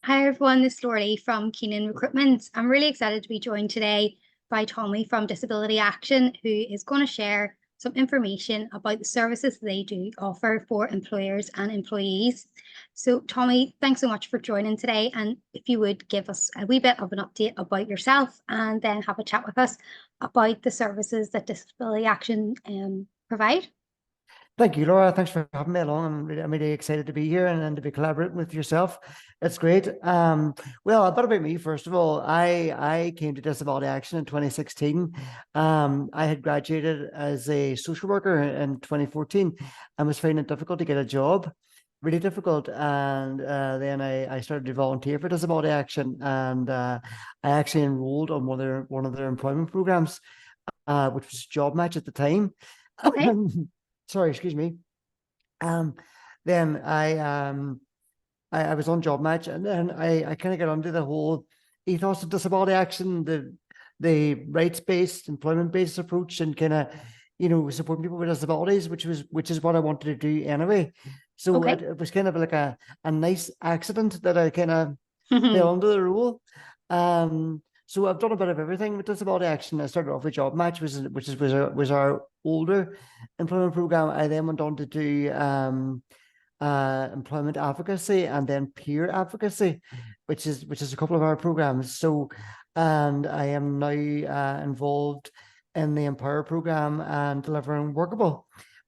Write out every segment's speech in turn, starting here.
Hi everyone, this is Laurie from Keenan Recruitment. I'm really excited to be joined today by Tommy from Disability Action, who is going to share some information about the services they do offer for employers and employees. So Tommy, thanks so much for joining today. And if you would give us a wee bit of an update about yourself and then have a chat with us about the services that Disability Action provide. Thank you, Laura. Thanks for having me along. I'm really excited to be here and to be collaborating with yourself. It's great. Well, a bit about me, first of all. I came to Disability Action in 2016. I had graduated as a social worker in 2014 and was finding it difficult to get a job, really difficult. And then I started to volunteer for Disability Action, and I actually enrolled on one of their employment programs, which was Job Match at the time. Okay. Sorry, excuse me. Um, then I was on Job Match, and then I kind of got onto the whole ethos of Disability Action, the rights-based, employment-based approach, and kind of supporting people with disabilities, which is what I wanted to do anyway. So Okay. it was kind of like a nice accident that I kind of fell under the rule. So I've done a bit of everything with Disability Action. I started off with Job Match, was our older employment program. I then went on to do employment advocacy and then peer advocacy, which is a couple of our programs. So, and I am now involved in the Empower program and delivering Workable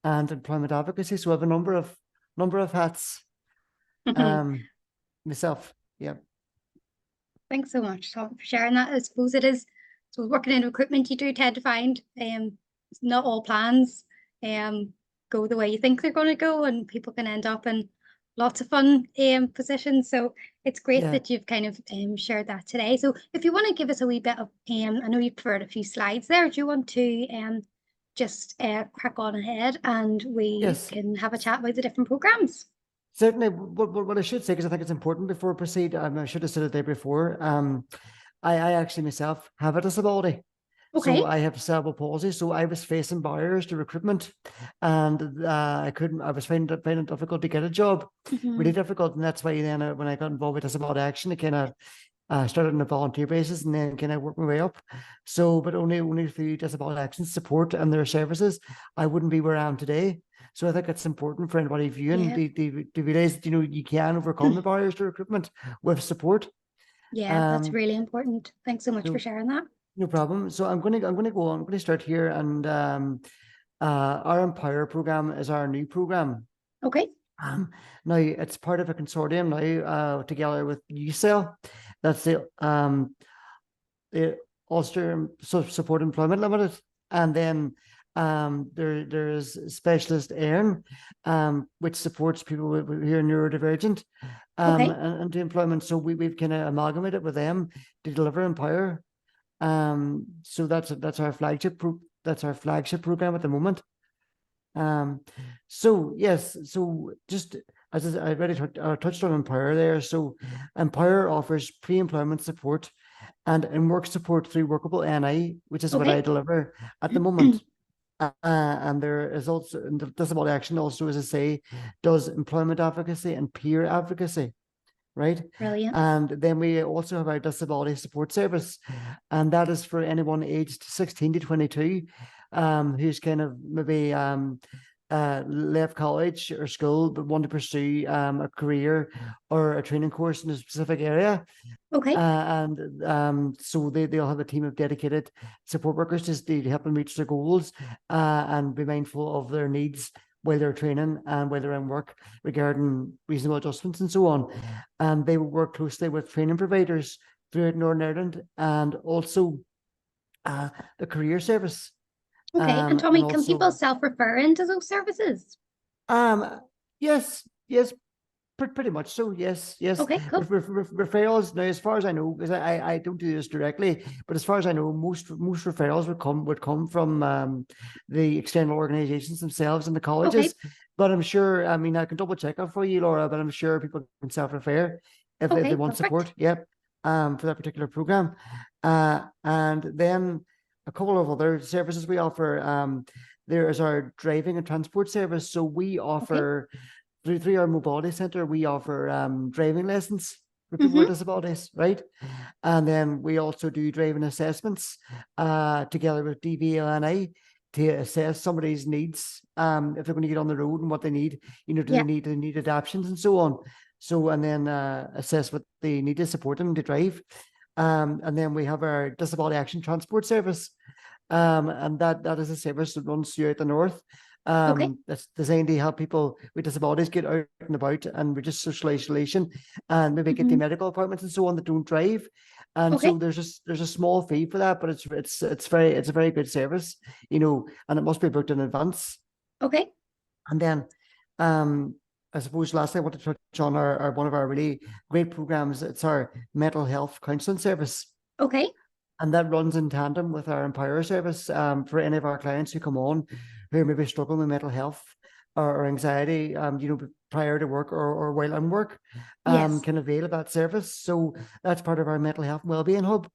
and employment advocacy. So I have a number of hats myself. Yeah. Thanks so much, Tom, for sharing that. I suppose it is, so working in recruitment, you do tend to find not all plans go the way you think they're going to go, and people can end up in lots of fun positions. So it's great Yeah. that you've kind of shared that today. So if you want to give us a wee bit of, I know you've prepared a few slides there. Do you want to just crack on ahead and we Yes. can have a chat about the different programs? Certainly, what I should say, because I think it's important before I proceed, I should have said it there before. I actually myself have a disability. So Okay. I have cerebral palsy. So I was facing barriers to recruitment, and I was finding it difficult to get a job, really difficult. And that's why then when I got involved with Disability Action, I kind of started on a volunteer basis and then kind of worked my way up. So, but only through Disability Action support and their services, I wouldn't be where I am today. So I think it's important for anybody viewing Yeah. to realize that you can overcome the barriers to recruitment with support. Yeah, that's Um, really important. Thanks so much for so sharing that. no problem. So I'm going to start here, and our Empower program is our new program. Okay. Now it's part of a consortium now, together with UCell. That's the Ulster Support Employment Limited, and then there is Specialist Erin, which supports people who are neurodivergent, Okay. and to employment. So we've kind of amalgamated with them to deliver Empower. So that's our flagship program at the moment. So yes, so just as I already touched on Empower there. So Empower offers pre-employment support and work support through Workable NI, which is what I Okay. deliver at the moment. And there is also, and Disability Action also, as I say, does employment advocacy and peer advocacy, right? Brilliant. And then we also have our disability support service, and that is for anyone aged 16 to 22, who's kind of maybe left college or school but want to pursue a career or a training course in a specific area. Okay. And so they'll have a team of dedicated support workers to help them reach their goals, and be mindful of their needs while they're training and while they're in work, regarding reasonable adjustments and so on. And they will work closely with training providers throughout Northern Ireland, and also the career service. Okay. And And Tommy, can people also, self-refer into those services? yes, yes, pretty much so. Yes, yes. Okay, cool. Referrals now, as far as I know, because I don't do this directly, but as far as I know, most referrals would come from the external organisations themselves and the Okay. colleges. But I'm sure, I mean, I can double check that for you, Laura. But I'm sure people can self-refer if they Okay, want perfect. support. Yep. For that particular program, and then a couple of other services we offer. There is our driving and transport service. So we Okay. offer through our mobility centre, we offer driving lessons. for people with Mm-hmm. disabilities, right? And then we also do driving assessments together with DVLNI to assess somebody's needs, if they're going to get on the road and what they need, do Yeah. they need adaptations and so on. So, and then assess what they need to support them to drive. And then we have our Disability Action Transport Service. And that is a service that runs throughout the north. Okay. That's designed to help people with disabilities get out and about and reduce social isolation, and maybe get to Mm-hmm. medical appointments and so on that don't drive. And Okay. so there's a small fee for that, but it's a very good service, and it must be booked in advance. Okay. And then, I suppose lastly, I want to touch on our one of our really great programs. It's our mental health counselling service. Okay. And that runs in tandem with our Empower service, for any of our clients who come on who maybe struggling with mental health or anxiety, prior to work or while in work, Yes. can avail of that service. So that's part of our mental health and wellbeing hub.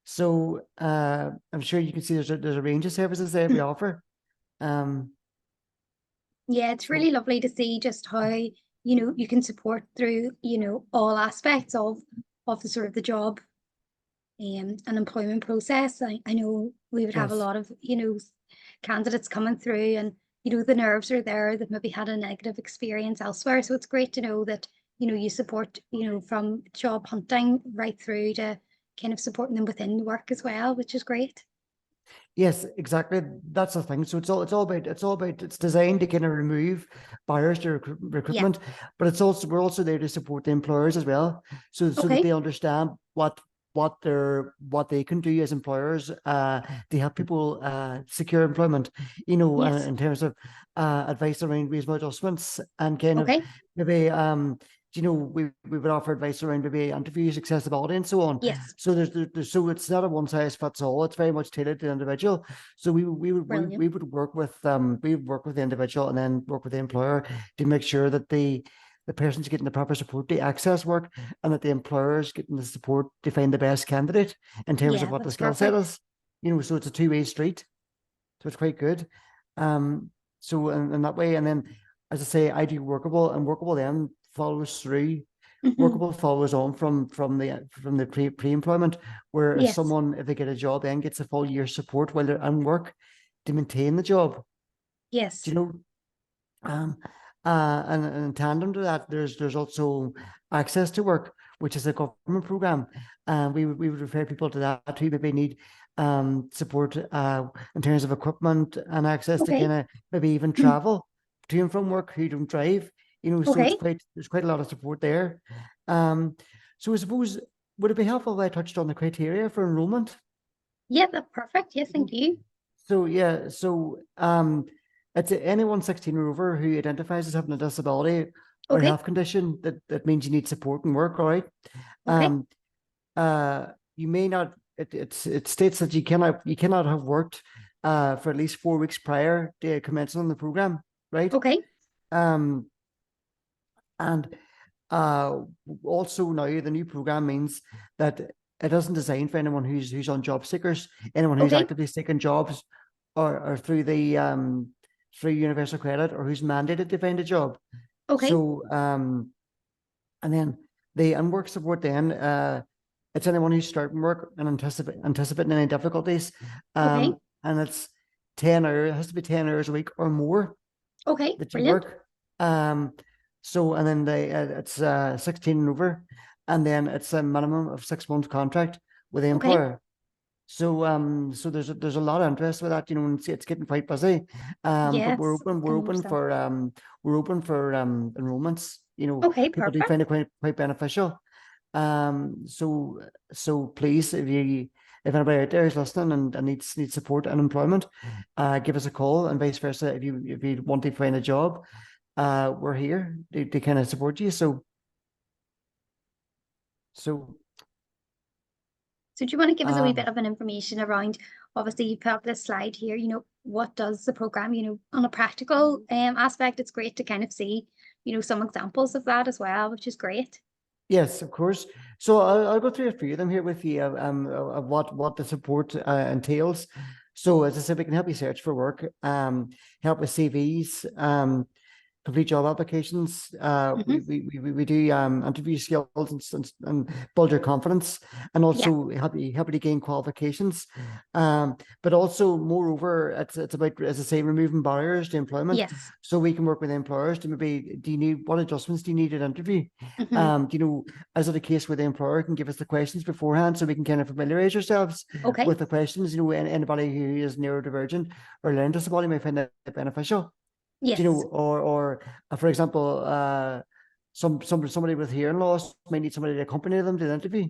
So I'm sure you can see there's a range of services there we offer. Um, Yeah, it's so really lovely to see just how, you can support through, all aspects of the sort of the job and employment process. I know we would have a yes. lot of, candidates coming through and, the nerves are there that maybe had a negative experience elsewhere. So it's great to know that, you support, from job hunting right through to kind of supporting them within work as well, which is great. Yes, exactly. That's the thing. So it's designed to kind of remove barriers to Yeah. recruitment, but we're also there to support the employers as well, so that Okay. they understand what they can do as employers to help people secure employment. Yes. In terms of advice around reasonable adjustments and kind of Okay. maybe we would offer advice around maybe interviews, accessibility, and so on. Yes. So so it's not a one size fits all. It's very much tailored to the individual. So Brilliant. we would work with the individual and then work with the employer to make sure that the person's getting the proper support to access work, and that the employer is getting the support to find the best candidate in terms of Yeah, what the that's skill set perfect. is. So it's a two-way street. So it's quite good. So in that way, and then as I say, I do Workable, and Workable then follows through. Hmm. Workable follows on from the pre-employment, where if Yes. someone, if they get a job, then gets a full year support while they're in work to maintain the job. Do Yes. you know? Um, and in tandem to that, there's also access to work, which is a government program, and we would refer people to that who maybe need support in terms of equipment and access to Okay. kind of maybe even travel to and from work who don't drive. So Okay. there's quite a lot of support there. Um, so I suppose, would it be helpful if I touched on the criteria for enrollment? Yeah, that's perfect. Yes, thank you. So yeah, it's anyone 16 or over who identifies as having a disability or Okay. health condition that means you need support and work. All right. Okay. Um, you may not. It states that you cannot have worked for at least 4 weeks prior to commencing on the program. Right. Okay. Um, and uh, also now the new program means that it isn't designed for anyone who's on job seekers, anyone who's Okay. actively seeking jobs, or through the through universal credit, or who's mandated to find a job. Okay. So and then the unwork support then it's anyone who's starting work and anticipating any difficulties. Okay. And it's 10 hours, it has to be 10 hours a week or more Okay. that you Brilliant. work. So and then it's 16 and over, and then it's a minimum of 6 months contract with the Okay. employer. So there's a lot of interest with that, and it's getting quite busy. But Yes, I can understand. we're open for enrollments. Okay. People do Perfect. find it quite beneficial. So please, if anybody out there is listening and needs support and employment, give us a call, and vice versa. If you want to find a job, we're here to kind of support you. So So do you want to give us a wee bit um of an information around, obviously you put up this slide here, what does the program, on a practical aspect, it's great to kind of see, some examples of that as well, which is great. yes, of course. So I'll go through a few of them here with you, of what the support entails. So as I said, we can help you search for work, help with CVs, complete job applications. Hmm. We do interview skills and build your confidence, and Yeah. also help you to gain qualifications. But also, moreover, it's about, as I say, removing barriers to employment. Yes. So we can work with employers to maybe, do you need, what adjustments do you need at interview? Hmm. You know, is it a case where the employer can give us the questions beforehand so we can kind of familiarize ourselves Okay. with the questions? You know, anybody who is neurodivergent or learning disability may find that beneficial. You know, Yes. or for example, somebody with hearing loss may need somebody to accompany them to the interview.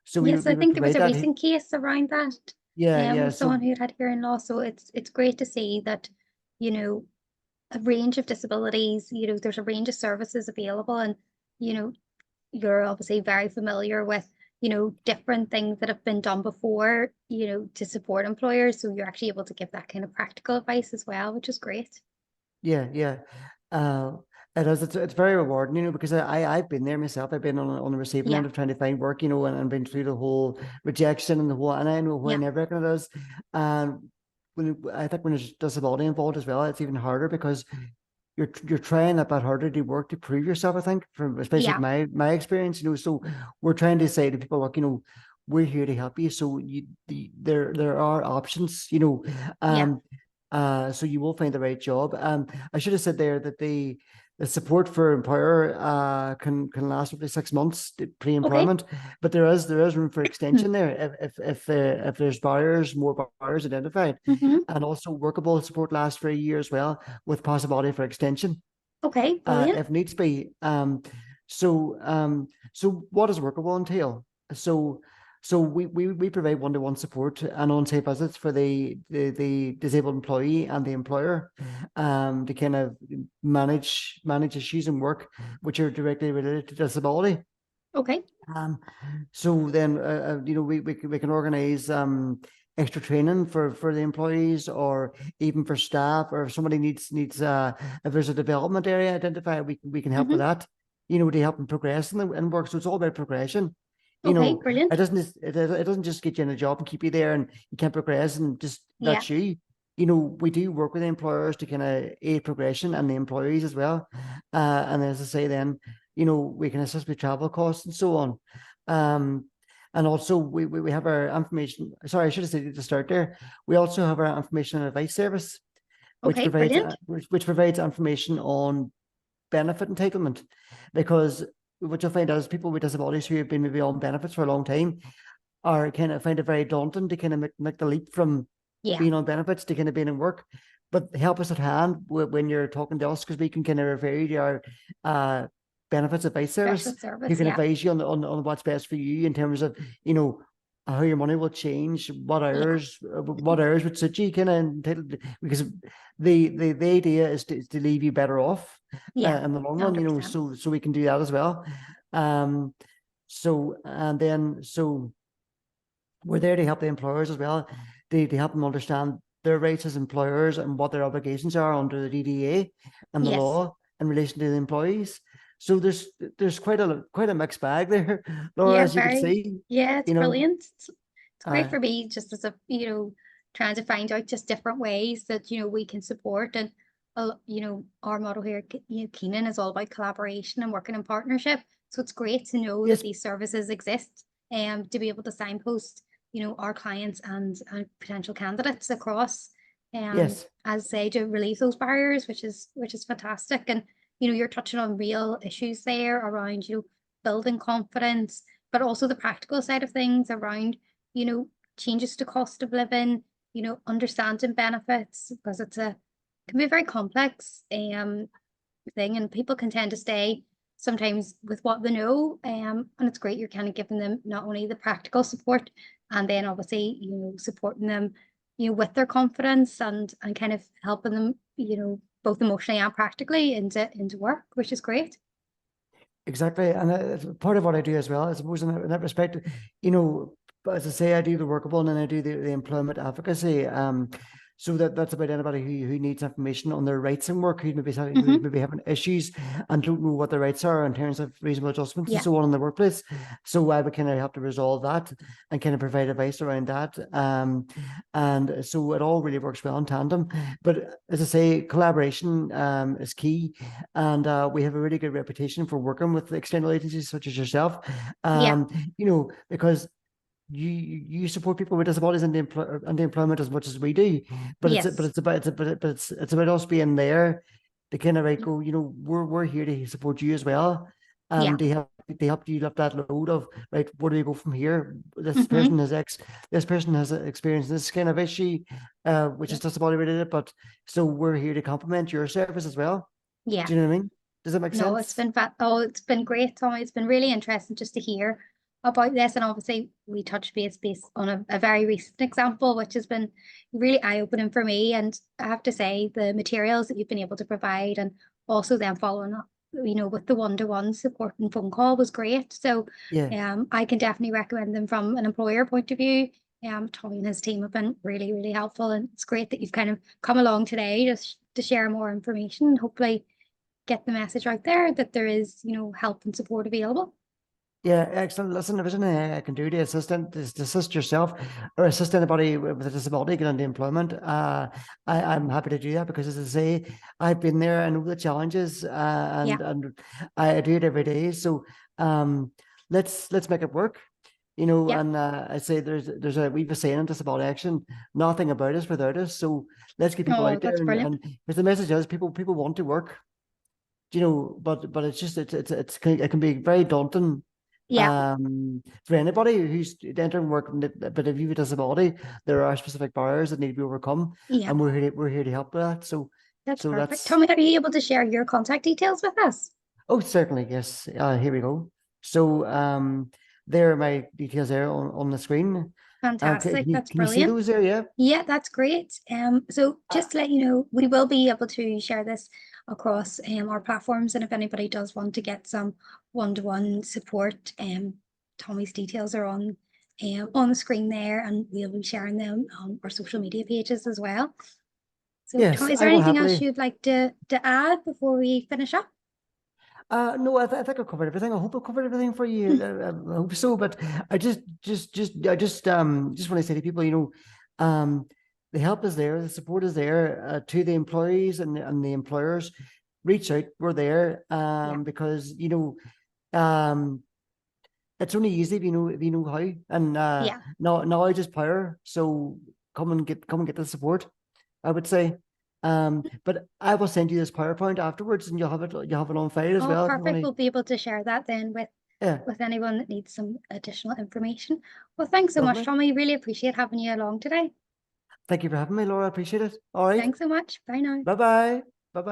So Yes, I we would think there was provide a that. recent case around that, Yeah, yeah. with someone So who had hearing loss. So it's great to see that, you know, a range of disabilities, there's a range of services available, and you know, you're obviously very familiar with, different things that have been done before, to support employers. So you're actually able to give that kind of practical advice as well, which is great. yeah, yeah. Uh, it is. It's very rewarding, you know, because I've been there myself. I've been on the receiving Yeah, end of trying to find work, you know, and been through the whole rejection and the whole, and I know how yeah, nerve-wracking it is. And I think when there's disability involved as well, it's even harder because you're trying a bit harder to work to prove yourself. I think, from especially yeah, from my experience, you know. So we're trying to say to people, look, you know, we're here to help you. So there are options, you know. yeah. Um, so you will find the right job. I should have said there that the support for employer can last up to 6 months Okay. pre-employment, but there is room for extension there if there's barriers, more barriers identified, Mm-hmm. and also workable support lasts for a year as well, with possibility for extension Okay, brilliant. if needs be. So what does workable entail? So we provide one-to-one support and on-site visits for the disabled employee and the employer, to kind of manage issues in work which are directly related to disability. Okay. Um, so then, you know, we can organize extra training for the employees, or even for staff, or if somebody needs if there's a development area identified, we can help with Mm-hmm. that. You know, to help them progress in work. So it's all about progression. You Okay, know, brilliant. it doesn't just get you in a job and keep you there and you can't progress and just Yeah, that's you. You know, we do work with the employers to kind of aid progression, and the employees as well. And as I say, then, you know, we can assist with travel costs and so on. Um, and also we have our information. Sorry, I should have said at the start there. We also have our information and advice service, which okay, provides brilliant. which provides information on benefit entitlement, because what you'll find out is people with disabilities who have been maybe on benefits for a long time are kind of find it very daunting to kind of make the leap from Yeah, being on benefits to kind of being in work. But help us at hand when you're talking to us, because we can kind of refer you to our uh, benefits advice special service, who service. can Yeah, advise you on what's best for you in terms of, you know, how your money will change, yeah, what hours would suit you, kind of entitled, because the idea is to leave you better off yeah, in the long run, you know. 100%. So we can do that as well. Um, so and then so we're there to help the employers as well, to help them understand their rights as employers and what their obligations are under the DDA and the Yes. law in relation to the employees. So there's quite a mixed bag there, Laura, Yeah, as you can very. see. Yeah, it's You know, brilliant. It's great uh, for me just as a, trying to find out just different ways that, we can support. And, our model here, Keenan, is all about collaboration and working in partnership. So it's great to know that yes, these services exist and to be able to signpost, our clients and potential candidates across, yes, as they to relieve those barriers, which is fantastic. And, you're touching on real issues there around, building confidence, but also the practical side of things around, changes to cost of living, understanding benefits, because can be a very complex thing, and people can tend to stay sometimes with what they know. And it's great you're kind of giving them not only the practical support, and then obviously, supporting them, with their confidence, and kind of helping them, both emotionally and practically into work, which is great. exactly. And part of what I do as well, I suppose, in that respect, you know, as I say, I do the workable and then I do the employment advocacy. So that's about anybody who needs information on their rights in work, who Mm-hmm. maybe having issues and don't know what their rights are in terms of reasonable adjustments and Yeah. so on in the workplace. So I would kind of have to resolve that and kind of provide advice around that. And so it all really works well in tandem. But as I say, collaboration is key, and we have a really good reputation for working with external agencies such as yourself. Yeah. Because you support people with disabilities and the employment as much as we do, but Yes. it's about us being there to kind of go, we're here to support you as well, Yeah. and they help you lift that load of, right, where do we go from here? Mm-hmm. This person has experienced this kind of issue, which Yeah. is disability related, but so we're here to complement your service as well. Yeah. Do you know what I mean? Does that make No, sense? it's been great, Tommy. It's been really interesting just to hear about this. And obviously we touched base on a very recent example, which has been really eye-opening for me. And I have to say the materials that you've been able to provide and also then following up, with the one-to-one support and phone call was great. So Yeah. I can definitely recommend them from an employer point of view. Tommy and his team have been really, really helpful. And it's great that you've kind of come along today just to share more information and hopefully get the message out there that there is, help and support available. Yeah, excellent. Listen, if there's anything I can do to assist yourself or assist anybody with a disability get into employment, I'm happy to do that, because, as I say, I've been there. I know the challenges, Yeah, and I do it every day. So let's make it work. yeah. And I say we've a saying in disability action: nothing about us without us. So let's get people Oh, out there, that's brilliant. and because the message is people want to work, but it's just it can be very daunting Yeah, for anybody who's entering work. But if you have a disability, there are specific barriers that need to be overcome, yeah. and we're here to help with that. So That's so perfect. that's Tommy, are you able to share your contact details with us? oh, certainly, yes. Here we go. So there are my details there on the screen. Fantastic. That's Can you see brilliant. those there? Yeah. Yeah, that's great. So just to let you know, we will be able to share this across our platforms, and if anybody does want to get some one-to-one support, Tommy's details are on the screen there, and we'll be sharing them on our social media pages as well. So, Yes, Tommy, is I there will anything else happily. you'd like to add before we finish up? No, I think I covered everything. I hope I covered everything for you. I hope so. But I just want to say to people, the help is there, the support is there, to the employees and the employers. Reach out. We're there, Yeah, because um, it's only easy if you know how. And yeah. knowledge is power. So come and get the support, I would say. But I will send you this PowerPoint afterwards, and you'll have it on file as Oh, well if you want perfect. to. We'll be able to share that then Yeah, with anyone that needs some additional information. Well, thanks so much, lovely. Tommy. Really appreciate having you along today. Thank you for having me, Laura. I appreciate it. All right. Thanks so much. Bye now. Bye bye.